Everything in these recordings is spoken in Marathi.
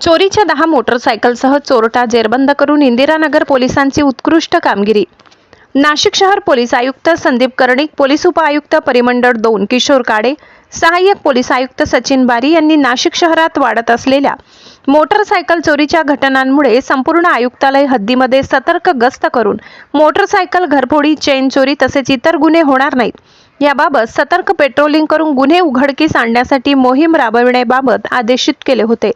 चोरीच्या 10 मोटरसायकलसह चोरटा जेरबंद करून इंदिरानगर पोलिसांची उत्कृष्ट कामगिरी। नाशिक शहर पोलीस आयुक्त संदीप कर्णिक, पोलीस उपआयुक्त परिमंडळ 2 किशोर काडे, सहाय्यक पोलीस आयुक्त सचिन बारी यांनी नाशिक शहरात वाढत असलेल्या मोटरसायकल चोरीच्या घटनांमुळे संपूर्ण आयुक्तालय हद्दीमध्ये सतर्क गस्त करून मोटरसायकल घरफोडी, चेन चोरी तसेच इतर गुन्हे होणार नाहीत याबाबत सतर्क पेट्रोलिंग करून गुन्हे उघडकीस आणण्यासाठी मोहीम राबविण्याबाबत आदेशित केले होते।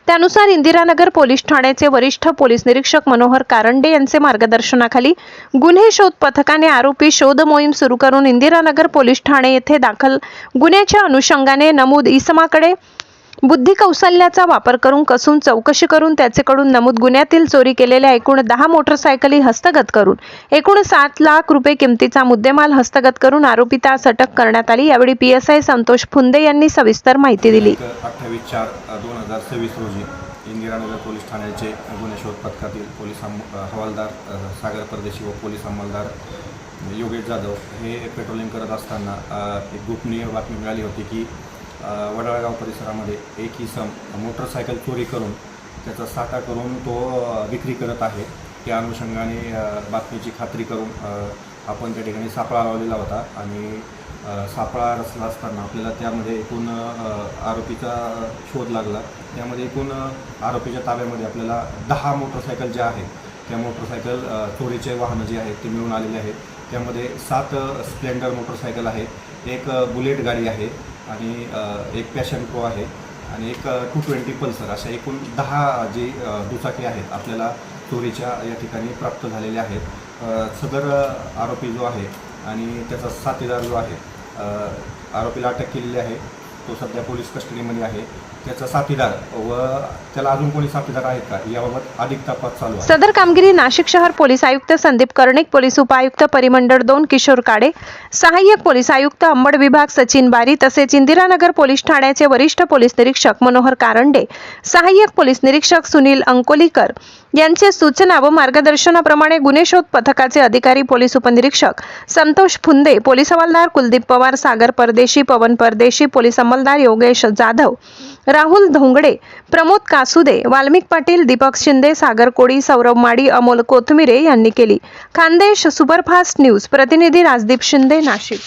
त्यानुसार इंदिरानगर पोलीस ठाण्याचे वरिष्ठ पोलीस निरीक्षक मनोहर कारंडे यांचे मार्गदर्शनाखाली गुन्हे शोध पथकाने आरोपी शोध मोहीम सुरू करून इंदिरानगर पोलीस ठाणे येथे दाखल गुन्ह्याच्या अनुषंगाने नमूद इसमाकडे बुद्धी कौशल्याचा वापर करून कसून चौकशी करून त्याचेकडून नमूद गुन्ह्यातील चोरी केलेल्या एकूण 10 मोटरसायकली हस्तगत करून एकूण 7 लाख रुपये किमतीचा मुद्देमाल हस्तगत करून आरोपीतास अटक करण्यात आली। यावेळी PSI संतोष फुंदे यांनी सविस्तर माहिती दिली। 28/4/2026 रोजी इंदिरानगर पोलीस ठाण्याचे गुन्हे शोध पथकातील पोलीस हवालदार सागर परदेशी व पोलीस अंमलदार योगेश जाधव हे पेट्रोलिंग करत असताना एक गोपनीय बातमी मिळाली होती की वडाळगाव परिसरामध्ये एक इसम मोटरसायकल चोरी करून त्याचा साठा करून तो विक्री करत आहे। त्या अनुषंगाने बातमीची खात्री करून आपण त्या ठिकाणी सापळा लावलेला होता आणि सापळा रचला असताना आपल्याला त्यामध्ये एकूण आरोपीचा शोध लागला। त्यामध्ये एकूण आरोपीच्या ताब्यामध्ये आपल्याला 10 मोटरसायकल ज्या आहेत त्या मोटरसायकल चोरीचे वाहनं जे आहेत ते मिळून आलेले आहेत। त्यामध्ये 7 स्प्लेंडर मोटरसायकल आहेत, एक बुलेट गाडी आहे आणि एक पॅशन प्रो आहे आणि एक 220 पल्सर, अशा एकूण 10 जे दुचाकी आहेत आपल्याला चोरीच्या या ठिकाणी प्राप्त झालेले आहेत। सदर आरोपी जो आहे आणि त्याचा साथीदार जो आहे, आरोपीला अटक केलेली आहे, तो सध्या पोलीस कस्टडीमध्ये आहे। त्याचा साथीदार व त्याला अजून कोणी साथीदार आहेत का याबाबत अधिक तपास चालू आहे। सदर कामगिरी नाशिक शहर पोलीस आयुक्त संदीप कर्णिक, पोलीस उपायुक्त परिमंडळ 2 किशोर काडे, सहाय्यक पोलीस आयुक्त अंबड विभाग सचिन बारी तसेच इंदिरानगर पोलीस ठाण्याचे वरिष्ठ पोलीस निरीक्षक मनोहर कारंडे, सहाय्यक पोलीस निरीक्षक सुनील अंकोलीकर यांचे सूचना व मार्गदर्शनाप्रमाणे गुन्हे शोध पथकाचे अधिकारी पोलीस उपनिरीक्षक संतोष फुंदे, पोलीस हवालदार कुलदीप पवार, सागर परदेशी, पवन परदेशी, पोलीस अंमलदार योगेश जाधव, राहुल धोंगडे, प्रमोद कासुदे, वाल्मिक पाटील, दीपक शिंदे, सागर कोडी, सौरभ माडी, अमोल कोथमिरे यांनी केली। खानदेश सुपरफास्ट न्यूज प्रतिनिधी राजदीप शिंदे, नाशिक।